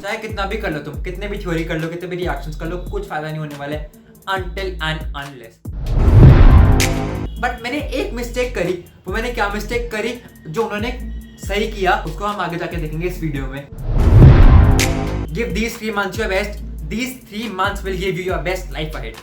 चाहे कितना भी कर लो, तुम कितने भी थ्योरी कर लो, कितने भी रिएक्शंस कर लो, कुछ फायदा नहीं होने वाला है until and unless। बट मैंने एक मिस्टेक करी। वो मैंने क्या मिस्टेक करी जो उन्होंने सही किया उसको हम आगे जाके देखेंगे इस वीडियो में। Give these 3 months your best. These 3 months will give you your best life ahead.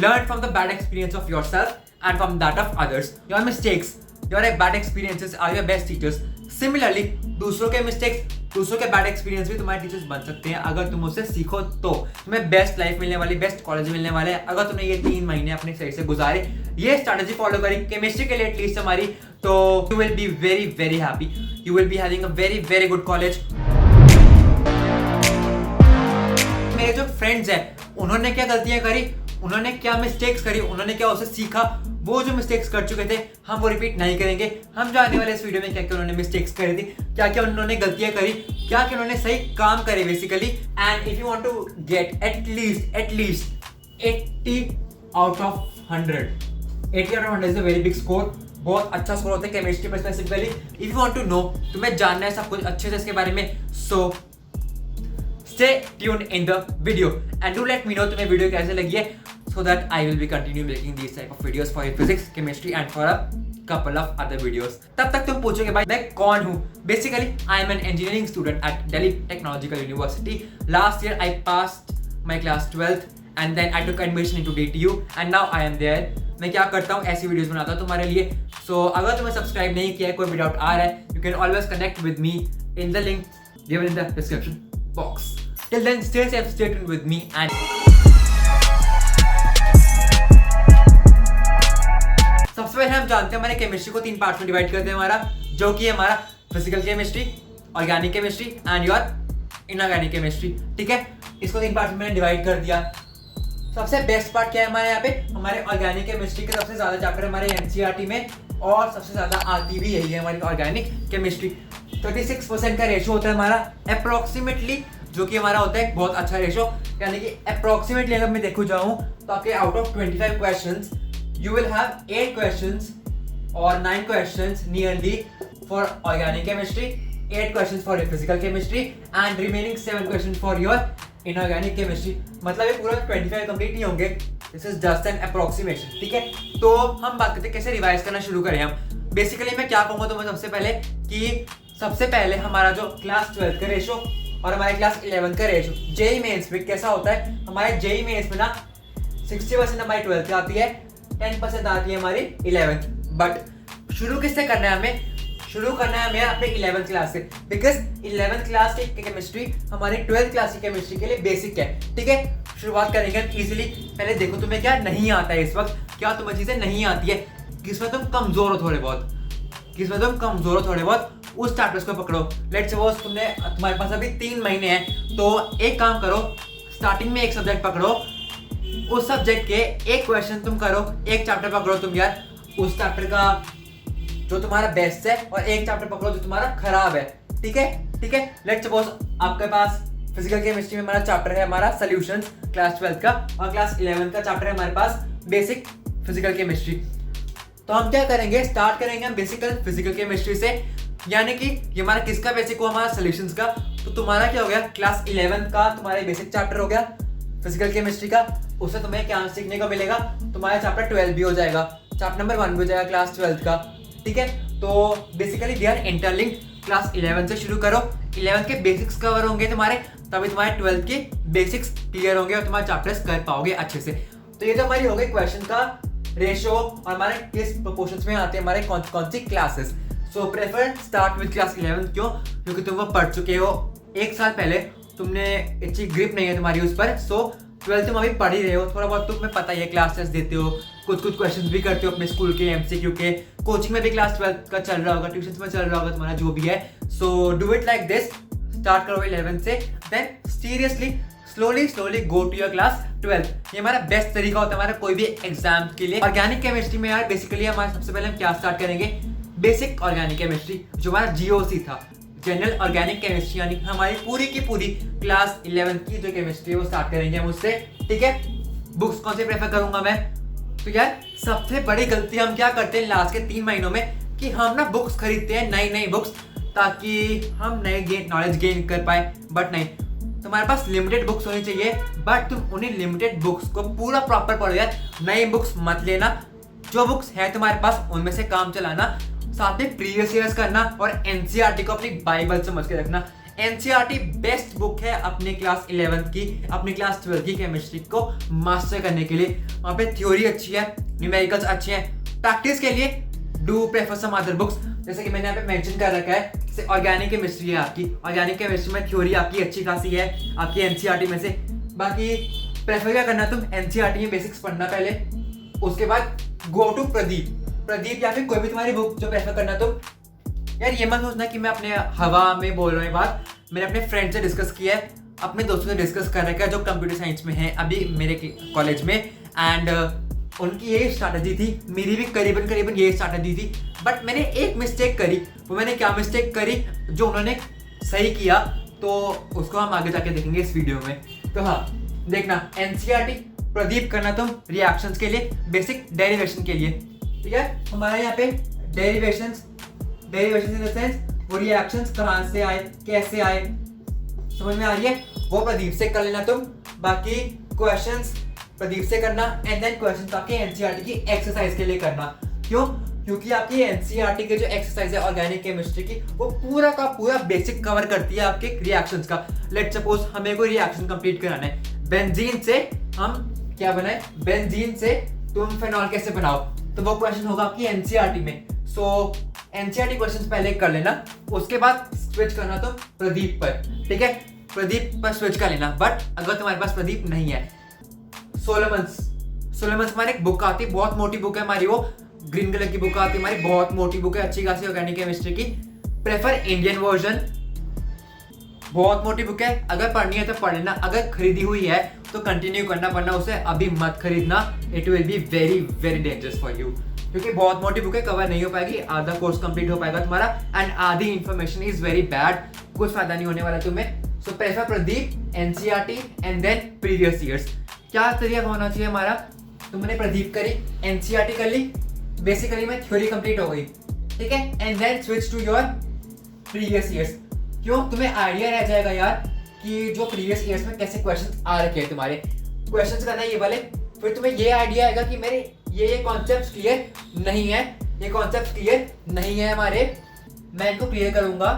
Learn from the bad experience of yourself and from that of others. Your mistakes, your bad experiences are your best teachers. Similarly, दूसरों के mistakes, दूसरों के bad experience भी तुम्हारे teachers बन सकते हैं अगर तुम उससे सीखो तो। तुम्हें बेस्ट लाइफ मिलने वाली, बेस्ट कॉलेज मिलने वाले हैं अगर तुमने ये 3 महीने अपने सही से गुजारे, ये स्ट्रैटेजी फॉलो करी केमिस्ट्री के लिए एटलीस्ट हमारी, तो you will be very very happy. You will be having a very very good college. मेरे जो फ्रेंड्स हैं उन्होंने क्या गलतियां करी, उन्होंने क्या मिस्टेक्स करी, उन्होंने क्या उससे सीखा, वो जो मिस्टेक्स कर चुके थे हम वो रिपीट नहीं करेंगे। हम जानने वाले इस वीडियो में क्या क्या उन्होंने मिस्टेक्स करी थी, क्या क्या उन्होंने गलतियां करी, क्या क्या उन्होंने सही काम करे basically. And if you want to get at least 80 out of 100, 80 out of 100 is a very big score, बहुत अच्छा स्कोर होता है केमिस्ट्री में specifically. If you want to know, तुम्हें जानना है सब कुछ अच्छे से इसके बारे में, सो stay tuned in the video and do let me know तुम्हें वीडियो कैसे लगी है, so that I will be continue making these type of videos for physics, chemistry and for a couple of other videos। तब तक तुम पूछोगे भाई मैं कौन हूँ। Basically I am an engineering student at Delhi Technological University। Last year I passed my class 12th and then I took admission into DTU and now I am there। मैं क्या करता हूँ, ऐसी वीडियोस बनाता हूँ तुम्हारे लिए। So अगर तुम्हें सब्सक्राइब नहीं किया है, कोई भी डाउट आ रहा है, you can always connect with me in the link given in the description box। Till then, stay safe, stay tuned with me and सबसे पहले हम जानते हैं हमारे केमिस्ट्री को 3 पार्ट्स में डिवाइड करते हैं हमारा, जो कि हमारा physical chemistry, organic chemistry and your inorganic chemistry. ठीक है, इसको 3 पार्ट्स में डिवाइड कर दिया। सबसे बेस्ट पार्ट क्या है हमारे यहाँ पे, हमारे ऑर्गेनिक केमिस्ट्री के सबसे ज्यादा चैप्टर हमारे एनसीईआरटी में और सबसे ज्यादा आती भी यही है हमारी ऑर्गेनिक केमिस्ट्री। 36% का रेशियो होता है हमारा अप्रोक्सीमेटली, जो कि हमारा होता है बहुत अच्छा रेशो। यानी कि अप्रोक्सीमेटली अगर मैं देखू जाऊं तो आपके out of 25 questions you will have 8 questions और 9 questions nearly for organic chemistry, 8 questions for physical chemistry and remaining 7 questions for your inorganic chemistry. मतलब ये पूरा 25 कंप्लीट नहीं होंगे, this is just an approximation. ठीक है, तो हम बात करते हैं कैसे रिवाइज करना शुरू करें हम। बेसिकली मैं क्या कहूँगा तुम्हें सबसे पहले कि सबसे पहले हमारा जो क्लास 12 का रेशो और हमारे क्लास 11 का रेशो जेई मेंस में कैसा होता है। हमारे जेई मेंस में ना 60% हमारी 12th की आती है, 10% आती है हमारी 11th। बट शुरू किससे करना है हमें, शुरू करना है हमें अपने 11th क्लास से, बिकॉज 11th क्लास की केमिस्ट्री हमारी 12th क्लास की केमिस्ट्री के लिए बेसिक है। ठीक है, शुरुआत करेंगे हम इजीली। पहले देखो तुम्हें क्या नहीं आता है इस वक्त, क्या तुम्हें चीजें नहीं आती है, किसमें तुम कमजोर हो थोड़े बहुत, किसमें तुम कमजोर हो थोड़े बहुत, उस चैप्टर्स को पकड़ो। लेट्स सपोज तुम्हारे पास अभी 3 महीने हैं, तो एक काम करो, स्टार्टिंग में एक सब्जेक्ट पकड़ो, उस सब्जेक्ट के एक क्वेश्चन तुम करो, एक चैप्टर पकड़ो तुम यार उस चैप्टर का जो तुम्हारा बेस्ट है, और एक चैप्टर पकड़ो जो तुम्हारा खराब है। ठीक है, ठीक है। लेट्स सपोज आपके पास फिजिकल केमिस्ट्री में हमारा चैप्टर है हमारा सॉल्यूशंस क्लास 12 का, और क्लास 11 का चैप्टर है हमारे पास बेसिक फिजिकल केमिस्ट्री। तो हम क्या करेंगे, स्टार्ट करेंगे हम बेसिक फिजिकल केमिस्ट्री से। यानी कि ये हमारा किसका बेसिक हुआ, हमारा सॉल्यूशंस का। तो तुम्हारा क्या हो गया, क्लास 11 का तुम्हारा बेसिक चैप्टर हो गया फिजिकल केमिस्ट्री का। उससे तुम्हें क्या सीखने को मिलेगा, तुम्हारा चैप्टर 12 भी हो जाएगा, चैप्टर नंबर 1 भी हो जाएगा क्लास 12 का। ठीक है, तो basically they are interlinked. Class 11 से शुरू करो, 11 के बेसिक्स कवर होंगे तुम्हारे, तभी तुम्हारे 12 के बेसिक्स क्लियर होंगे और तुम्हारे चैप्टर्स कर पाओगे अच्छे से। तो ये तो हमारी हो गई क्वेश्चन का रेशो और हमारे किस प्रोपोर्शंस में आते हैं हमारे कौन सी classes. So prefer start with class 11। क्यों, क्योंकि तुम वो पढ़ चुके हो 1 साल पहले, तुमने अच्छी ग्रिप नहीं है तुम्हारी उस पर। सो 12 तुम अभी पढ़ ही रहे हो, थोड़ा बहुत तुम्हें पता ही है, क्लास टेस्ट देते हो, कुछ क्वेश्चंस भी करते हो अपने स्कूल के एमसीक्यू के, कोचिंग में भी क्लास 12 का चल रहा होगा, ट्यूशन में चल रहा होगा तुम्हारा जो भी है। So do it like this, start करो 11 से, then seriously slowly go to your class 12। ये हमारा बेस्ट तरीका होता है हमारा कोई भी एग्जाम के लिए। ऑर्गेनिक केमिस्ट्री में यार बेसिकली हमारा सबसे पहले हम क्या स्टार्ट करेंगे, बेसिक ऑर्गेनिक केमिस्ट्री, जो हमारा जीओसी था, जनरल ऑर्गेनिक केमिस्ट्री, यानी हमारी पूरी की पूरी क्लास 11 की जो केमिस्ट्री है वो स्टार्ट करेंगे हम उससे। ठीक है, बुक्स कौन से प्रेफर करूंगा मैं, तो यार सबसे बड़ी गलती हम क्या करते हैं लास्ट के 3 महीनों में कि हम ना बुक्स खरीदते हैं नई बुक्स, ताकि हम नए नॉलेज गेन कर पाए। बट नहीं, तुम्हारे पास लिमिटेड बुक्स होनी चाहिए, बट तुम उन्हीं लिमिटेड बुक्स को पूरा प्रॉपर पढ़ो यार। नई बुक्स मत लेना, जो बुक्स है तुम्हारे पास उनमें से काम चलाना, साथ में प्रीवियस ईयर्स करना और एनसीईआरटी को अपनी बाइबल समझ के रखना। एनसीईआरटी बेस्ट बुक है अपने क्लास 11 की, अपनी क्लास 12 की केमिस्ट्री को मास्टर करने के लिए। वहाँ पे थ्योरी अच्छी है, न्यूमेरिकल्स अच्छे हैं। प्रैक्टिस के लिए do prefer some other books, जैसे कि मैंने यहाँ पे मेंशन कर रखा है। जैसे ऑर्गेनिक केमिस्ट्री है आपकी, ऑर्गेनिक केमिस्ट्री में थ्योरी आपकी अच्छी खासी है आपकी एनसीईआरटी में से। बाकी प्रेफर क्या करना, तुम एनसीईआरटी में बेसिक्स पढ़ना पहले, उसके बाद गो टू प्रदीप या फिर कोई भी तुम्हारी बुक जो प्रेफर करना तुम। यार ये मत सोचना कि मैं अपने हवा में बोल रहा हूँ बात, मैंने अपने फ्रेंड से डिस्कस किया है, अपने दोस्तों से डिस्कस कर रखा है जो कंप्यूटर साइंस में है अभी मेरे कॉलेज में। एंड उनकी यही स्ट्रैटेजी थी, मेरी भी करीबन यही स्ट्रैटेजी थी। बट मैंने एक मिस्टेक करी। वो मैंने क्या मिस्टेक करी जो उन्होंने सही किया, तो उसको हम आगे जाके देखेंगे इस वीडियो में। तो हाँ देखना, एनसीईआरटी प्रदीप करना तुम रिएक्शंस के लिए, बेसिक डेरिवेशन के लिए। ठीक है, हमारा यहाँ पे डेरिवेशंस इन द सेंस वो रिएक्शंस कहाँ से आए, कैसे आए, समझ में आ रही है, वो प्रदीप से कर लेना तुम। बाकी क्वेश्चंस प्रदीप से करना एंड देन क्वेश्चंस आपके एनसीईआरटी की एक्सरसाइज के लिए करना। क्यों? क्योंकि आपकी एनसीईआरटी के जो एक्सरसाइज है ऑर्गेनिक केमिस्ट्री की, वो पूरा का पूरा बेसिक कवर करती है आपके रिएक्शंस का। लेट्स सपोज हमें कोई रिएक्शन कंप्लीट कराना है, बेंजीन से हम क्या बनाए, बेंजीन से तुम फेनॉल कैसे बनाओ, तो वो क्वेश्चन होगा आपकी एनसीईआरटी में। सो एनसीईआरटी क्वेश्चंस पहले कर लेना, उसके बाद स्विच करना तो प्रदीप पर। ठीक है, प्रदीप पर स्विच कर लेना। बट अगर तुम्हारे पास प्रदीप नहीं है, सोलोमन्स हमारी एक बुक आती है, बहुत मोटी बुक है हमारी, वो ग्रीन कलर की बुक आती है हमारी, बहुत मोटी बुक है, अच्छी खासी ऑर्गेनिक केमिस्ट्री की। प्रेफर इंडियन वर्जन, बहुत मोटी बुक है, अगर पढ़नी है तो पढ़ लेना, अगर खरीदी हुई है तो कंटिन्यू करना, वरना उसे अभी मत खरीदना, it will be very very dangerous for you, क्योंकि बहुत मोटी बुक है, कवर नहीं हो पाएगी, आधा कोर्स कंप्लीट हो पाएगा तुम्हारा, एंड आधी इंफॉर्मेशन इज वेरी बैड, कुछ फायदा नहीं होने वाला तुम्हें। So prefer Pradeep, NCERT and then previous years. क्या तरीका होना चाहिए हमारा, तुमने प्रदीप करी, एनसीईआरटी कर ली, बेसिकली में थ्योरी कंप्लीट हो गई, ठीक है, and then switch to your previous years. क्यों? तुम्हें आइडिया रह जाएगा यार कि जो प्रीवियस ईयर्स में कैसे क्वेश्चंस आ रखे हैं, तुम्हारे क्वेश्चंस करना ये वाले, फिर तुम्हें ये आइडिया आएगा कि मेरे ये कॉन्सेप्ट क्लियर नहीं है, ये कॉन्सेप्ट क्लियर नहीं है हमारे, मैं इनको क्लियर करूंगा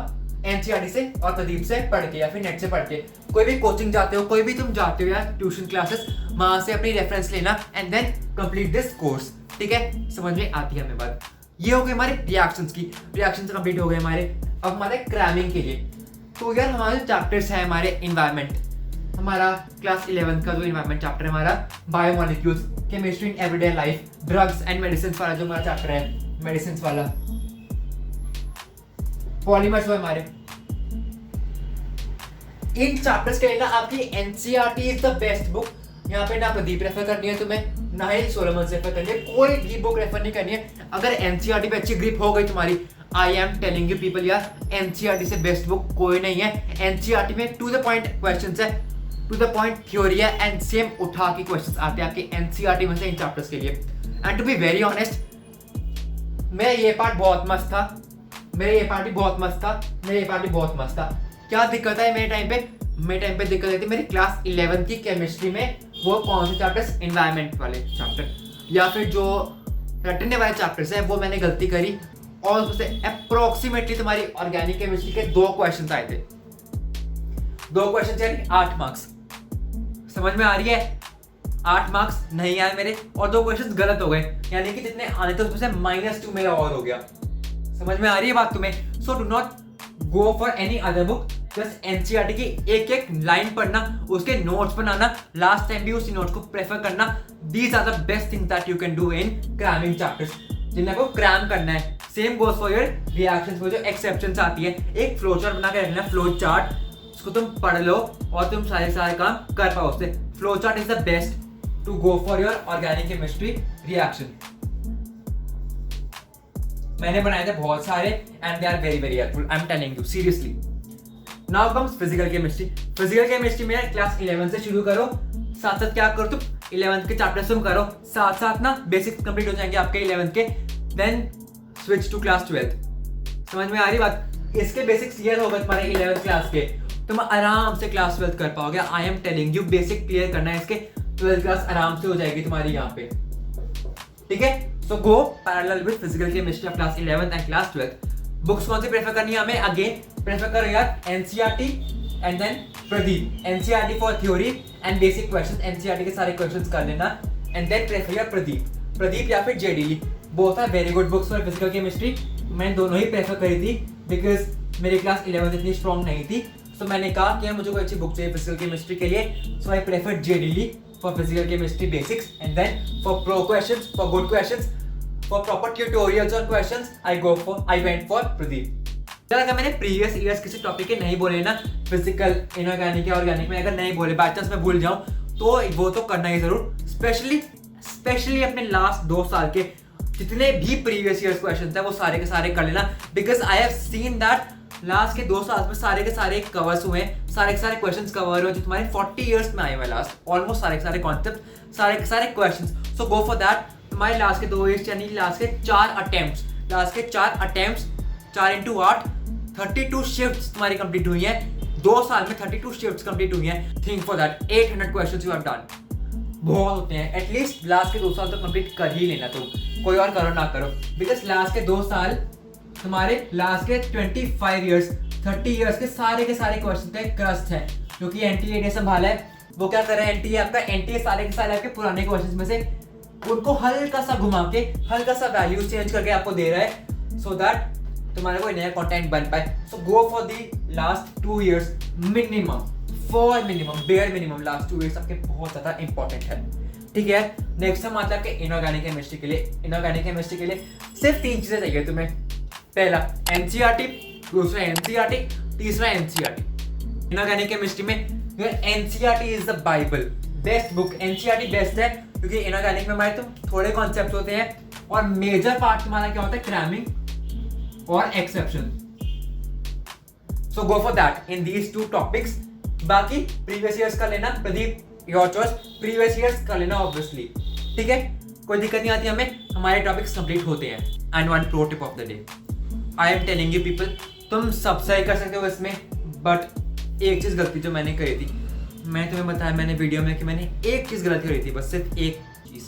एनसीईआरटी से और प्रदीप से पढ़ के या फिर नेट से पढ़ के। कोई भी कोचिंग जाते हो, कोई भी तुम जाते हो यार ट्यूशन क्लासेस, वहां से अपनी रेफरेंस लेना and then complete this course. ठीक है, समझ में आती है हमें बात। ये हो गए हमारे रिएक्शंस की, रिएक्शंस कंप्लीट हो गए हमारे। अब हमारे क्रैमिंग के लिए, तो यार हमारे चैप्टर्स है हमारे इन्वायरमेंट, हमारा क्लास 11 का जो इन्वायरमेंट चैप्टर है हमारा, biomolecules, chemistry in everyday life, drugs and medicine वाला जो हमारा चैप्टर है, मेडिसिन वाला, पॉलीमर्स वो हमारे, इन चैप्टर्स के लिए ना आपकी NCERT is the best book. यहाँ पे ना प्रदीप रेफर करनी है तुम्हें, ना ही सोलोमन से रेफर करनी है, कोई भी बुक रेफर नहीं करनी है। अगर एनसीईआरटी पे अच्छी ग्रिप हो गई तुम्हारी, आई एम टेलिंग यू पीपल यार, एनसीईआरटी से बेस्ट बुक कोई नहीं है। एनसीईआरटी में टू द पॉइंट क्वेश्चंस है, टू द पॉइंट थ्योरी है, एंड सेम उठा के क्वेश्चंस आते हैं आपके एनसीईआरटी में से इन चैप्टर्स के लिए। And to be very honest, मेरा ये पार्ट बहुत मस्त था, मेरे ये पार्ट भी बहुत मस्त था, मेरे ये पार्ट भी बहुत मस्त था। क्या दिक्कत है मेरे टाइम पे दिक्कत आई थी मेरी क्लास 11 की केमिस्ट्री में, वो कौन से चैप्टर्स, एनवायरमेंट वाले चैप्टर या फिर जो रटने वाले चैप्टर्स हैं, वो मैंने गलती करी और उससे अप्रोक्सीमेटली तुम्हारी ऑर्गेनिक केमिस्ट्री के 2 क्वेश्चन आए थे, 2 क्वेश्चन यानी 8 मार्क्स। समझ में आ रही है? 8 मार्क्स नहीं आए मेरे और 2 क्वेश्चन गलत हो गए, यानी कि जितने आने थे उसमें से -2 मेरा और हो गया। समझ में आ रही है बात तुम्हें? So do not go for any other book, just NCERT की एक एक लाइन पढ़ना, उसके नोट्स बनाना, लास्ट टाइम भी उसी नोट्स को प्रेफर करना। These are the best things that you can do in cramming chapters, जिन्हें को क्रैम करना है। Same goes for your reactions में जो एक्सेप्शंस आती है, एक फ्लो चार्ट बना के रखना, फ्लो चार्ट, उसको तुम पढ़ लो और तुम सारे काम कर पाओ उससे। Flow chart is the best to go for your organic chemistry reaction. मैंने बनाए थे बहुत सारे and they are very very helpful, I am telling you seriously. Now comes physical chemistry. Physical chemistry में क्लास 11 से शुरू करो, साथ साथ क्या करो तुम 11th के चैप्टर्स तुम करो, साथ साथ ना बेसिक्स कंप्लीट हो जाएंगे आपके 11th के, then switch to class 12th। समझ में आ रही बात? इसके बेसिक्स क्लियर हो गए तुम्हारे 11th क्लास के, तुम आराम से क्लास 12 कर पाओगे। आई am telling you, basic clear करना है इसके, 12th क्लास आराम से हो जाएगी तुम्हारी यहाँ पे, ठीक है। So go parallel with physical chemistry of class 11th and class 12th। Books कौन सी प्रेफर करनी है हमें? अगेन प्रेफर करो यार NCERT and then Pradeep. NCERT for theory and basic questions, NCERT के सारे क्वेश्चंस कर लेना एंड देन प्रेफर यार प्रदीप या फिर J D Lee, both are very good books for physical chemistry. मैंने दोनों ही प्रेफर करी थी बिकॉज मेरी क्लास 11th इतनी स्ट्रॉन्ग नहीं थी, तो मैंने कहा कि मुझे कोई अच्छी बुक चाहिए फिजिकल केमिस्ट्री के लिए, so I prefer J D Lee for physical chemistry basics and then for pro questions, for good questions, for proper tutorials on questions I went for Pradeep. चल अगर मैंने प्रीवियस ईयर्स किसी टॉपिक के नहीं बोले ना, फिजिकल, इनऑर्गेनिक या ऑर्गेनिक में अगर नहीं बोले, बाय चांस मैं भूल जाऊं तो वो तो करना ही जरूर, स्पेशली अपने लास्ट 2 साल के जितने भी प्रीवियस ईयर्स क्वेश्चंस है वो सारे के सारे कर लेना, because I have seen that last के 2 साल में सारे के सारे कवर्स हुए, सारे के सारे क्वेश्चंस कवर हुए जो तुम्हारे 40 ईयर्स में आए हुए लास्ट, ऑलमोस्ट सारे के सारे कॉन्सेप्ट, सारे के सारे questions. So go for that. तुम्हारे लास्ट के 2 ईयर्स यानी लास्ट के 4 अटेम्प्ट्स, 4 into 8 32 शिफ्ट्स तुम्हारी कंप्लीट हुई हैं, 2 साल में 32 शिफ्ट्स कंप्लीट हुई हैं। Think for that 800 questions you have done, बहुत होते हैं। एटलीस्ट लास्ट के 2 साल तो कंप्लीट कर ही लेना तुम, कोई और करो ना करो, बिकॉज लास्ट के 2 साल तुम्हारे लास्ट के 25 ईयर्स 30 ईयर्स के सारे क्वेश्चन पे क्रस्ट है, जो कि एनटीए ने संभाला है। वो क्या कर रहा है एनटीए आपका, एनटीए सारे के सारे आपके पुराने क्वेश्चंस में से उनको हल्का सा घुमा के, हल्का सा वैल्यूज चेंज करके आपको दे रहा है, सो दैट तुम्हारा कोई नया कंटेंट बन पाए। So go for the last 2 years minimum, bare minimum last 2 years आपके बहुत ज्यादा इंपॉर्टेंट है, ठीक है। नेक्स्ट हम आते हैं आपके इनऑर्गेनिक केमिस्ट्री के लिए। इनऑर्गेनिक केमिस्ट्री के लिए सिर्फ 3 चीजें चाहिए तुम्हें, पहला एनसीईआरटी, दूसरा एनसीईआरटी, तीसरा एनसीईआरटी। इनऑर्गेनिक केमिस्ट्री में NCERT is the Bible, best book. NCERT best है क्योंकि इनऑर्गेनिक में हमारे तुम थोड़े कॉन्सेप्ट होते हैं और मेजर पार्ट तुम्हारा क्या होता है, क्रैमिंग और exception. So go for that in these 2 topics. बाकी प्रीवियस ईयर्स कर लेना, Pradeep your choice, previous years कर लेना ऑब्वियसली, ठीक है, कोई दिक्कत नहीं आती हमें, हमारे टॉपिक्स कंप्लीट होते हैं। And one pro tip of the day, I am telling you people, तुम सब सही कर सकते हो इसमें, बट एक चीज गलती जो मैंने करी थी, मैं तुम्हें बताया मैंने वीडियो में कि मैंने एक चीज गलती करी थी, बस सिर्फ एक चीज,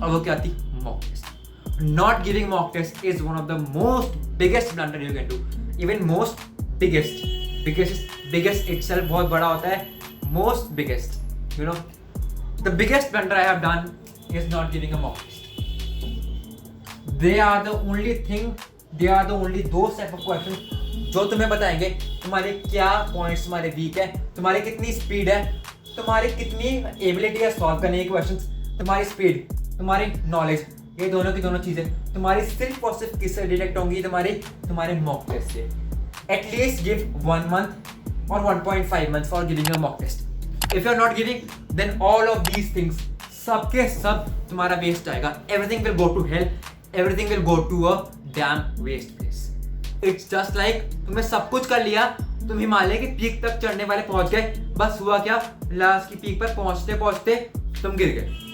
और वो क्या थी, mock test. Not giving mock test is one of the most biggest blunder you can do, even most biggest itself बहुत बड़ा होता है, most biggest, you know the biggest blunder I have done is not giving a mock test. They are the only दो set of question जो तुम्हें बताएंगे तुम्हारे क्या पॉइंट्स तुम्हारे वीक है, तुम्हारी कितनी स्पीड है, तुम्हारी कितनी एबिलिटी है सॉल्व करने के क्वेश्चंस, तुम्हारी स्पीड, तुम्हारी नॉलेज, ये दोनों की दोनों चीजें तुम्हारी सिर्फ और सिर्फ किससे डिटेक्ट होंगी, तुम्हारे मॉक टेस्ट से। एटलीस्ट गिव 1 month और 1.5 months for giving a mock test. If you are not giving then all of these things सबके सब तुम्हारा वेस्ट आएगा, everything will go to hell, everything will go to a damn waste place. It's just like तुमने सब कुछ कर लिया, तुम हिमालय की पीक तक चढ़ने वाले पहुंच गए, बस हुआ क्या, लास्ट की पीक पर पहुंचते तुम गिर गए।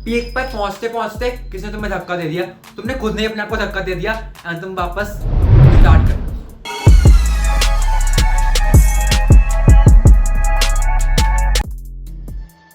पीक पर पहुंचते किसने तुम्हें धक्का दे दिया, तुमने खुद ने अपने आप को धक्का दे दिया एंड तुम वापस स्टार्ट कर